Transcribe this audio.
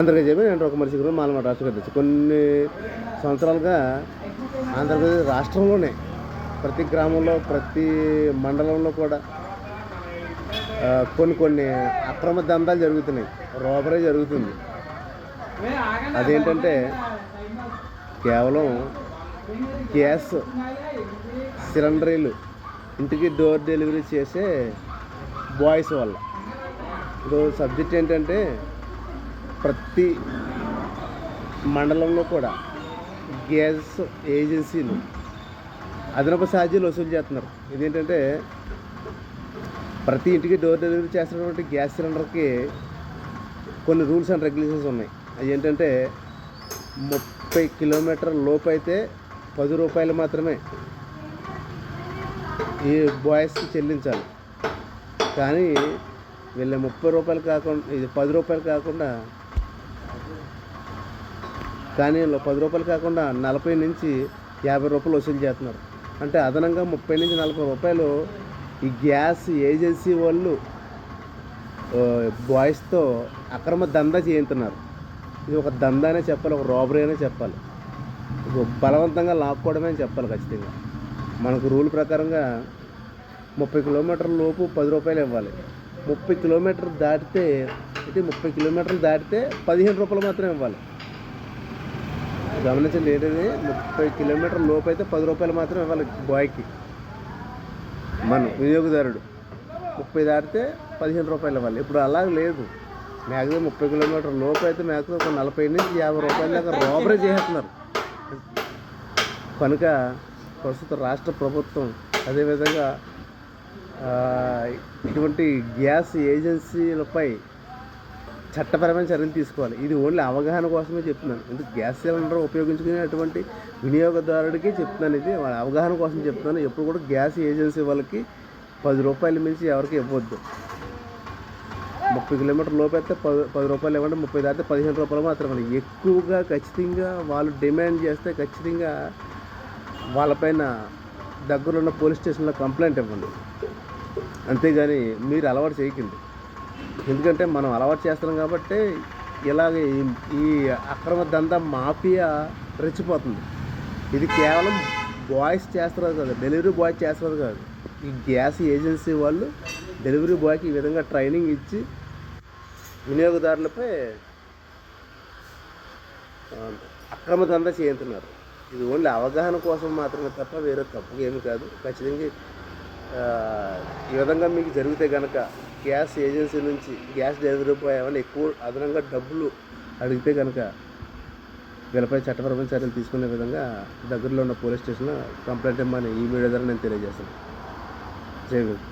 ఆంధ్రప్రదేశ్ నేను ఒక మనిషి మాలమాట రాష్ట్ర కార్యదర్శి. కొన్ని సంవత్సరాలుగా ఆంధ్రప్రదేశ్ రాష్ట్రంలోనే ప్రతి గ్రామంలో ప్రతి మండలంలో కూడా కొన్ని అక్రమ దందాలు జరుగుతున్నాయి, రోబరీ జరుగుతుంది. అదేంటంటే కేవలం గ్యాస్ సిలిండర్లు ఇంటికి డోర్ డెలివరీ చేసే బాయ్స్ వల్ల. ఇప్పుడు సబ్జెక్ట్ ఏంటంటే ప్రతి మండలంలో కూడా గ్యాస్ ఏజెన్సీలు అదనపు ఛార్జీలు వసూలు చేస్తున్నారు. ఇదేంటంటే ప్రతి ఇంటికి డోర్ డెలివరీ చేస్తున్నటువంటి గ్యాస్ సిలిండర్కి కొన్ని రూల్స్ అండ్ రెగ్యులేషన్స్ ఉన్నాయి. అవి ఏంటంటే 30 కిలోమీటర్ లోపు అయితే 10 రూపాయలు మాత్రమే ఈ బాయ్స్కి చెల్లించాలి. కానీ వీళ్ళ 30 రూపాయలు కాకుండా, ఇది 10 రూపాయలు కాకుండా, కానీ 10 రూపాయలు కాకుండా 40 నుంచి 50 రూపాయలు వసూలు చేస్తున్నారు. అంటే అదనంగా 30 నుంచి 40 రూపాయలు ఈ గ్యాస్ ఏజెన్సీ వాళ్ళు బాయ్స్తో అక్రమ దందా చేయించుతున్నారు. ఇది ఒక దందానే చెప్పాలి, ఒక రాబరీ అనే చెప్పాలి, బలవంతంగా లాక్కోవడమే అని చెప్పాలి. ఖచ్చితంగా మనకు రూల్ ప్రకారంగా 30 కిలోమీటర్ల లోపు 10 రూపాయలు ఇవ్వాలి. 30 కిలోమీటర్లు దాటితే 30 కిలోమీటర్లు దాటితే 15 రూపాయలు మాత్రమే ఇవ్వాలి. గమనించండి, ఏంటది 30 కిలోమీటర్ల లోపు అయితే 10 రూపాయలు మాత్రం ఇవ్వాలి బాయ్కి. మన వినియోగదారుడు 30 దాటితే 15 రూపాయలు ఇవ్వాలి. ఇప్పుడు అలా లేదు. మ్యాక్సిమం 30 కిలోమీటర్ల లోపు అయితే మ్యాక్సిమం 40 నుంచి 50 రూపాయల దాకా రాబరీ చేస్తున్నారు. కనుక ప్రస్తుత రాష్ట్ర ప్రభుత్వం అదేవిధంగా ఇటువంటి గ్యాస్ ఏజెన్సీలపై చట్టపరమైన చర్యలు తీసుకోవాలి. ఇది ఓన్లీ అవగాహన కోసమే చెప్తున్నాను. ఎందుకు గ్యాస్ సిలిండర్ ఉపయోగించుకునేటువంటి వినియోగదారుడికి చెప్తున్నాను. ఇది వాళ్ళ అవగాహన కోసం చెప్తున్నాను. ఎప్పుడు కూడా గ్యాస్ ఏజెన్సీ వాళ్ళకి 10 రూపాయల మించి ఎవరికి ఇవ్వద్దు. 30 కిలోమీటర్ల లోపు అయితే 10 రూపాయలు ఇవ్వండి, 30 దాటితే 15 రూపాయలు మాత్రమే. ఎక్కువగా ఖచ్చితంగా వాళ్ళు డిమాండ్ చేస్తే ఖచ్చితంగా వాళ్ళపైన దగ్గరలో పోలీస్ స్టేషన్లో కంప్లైంట్ ఇవ్వండి. అంతేగాని మీరు అలవాటు చేయకండి. ఎందుకంటే మనం అలవాటు చేస్తున్నాం కాబట్టి ఇలాగే ఈ అక్రమ దందా మాఫియా రెచ్చిపోతుంది. ఇది కేవలం బాయ్స్ చేస్తున్నారు కాదు, డెలివరీ బాయ్ చేస్తున్నారు కాదు. ఈ గ్యాస్ ఏజెన్సీ వాళ్ళు డెలివరీ బాయ్కి ఈ విధంగా ట్రైనింగ్ ఇచ్చి వినియోగదారులపై అక్రమ దందా చేస్తున్నారు. ఇది ఓన్లీ అవగాహన కోసం మాత్రమే తప్ప వేరే తప్పుగా ఏమి కాదు. ఖచ్చితంగా ఈ విధంగా మీకు జరిగితే కనుక గ్యాస్ ఏజెన్సీ నుంచి గ్యాస్ డెలివరీ బాయ్ ఏమైనా ఎక్కువ అదనంగా డబ్బులు అడిగితే కనుక వీళ్ళపై చట్టపరమైన చర్యలు తీసుకునే విధంగా దగ్గరలో ఉన్న పోలీస్ స్టేషన్లో కంప్లైంట్ ఇవ్వమని ఈ మీడియా ద్వారా నేను తెలియజేస్తాను. జై గురు.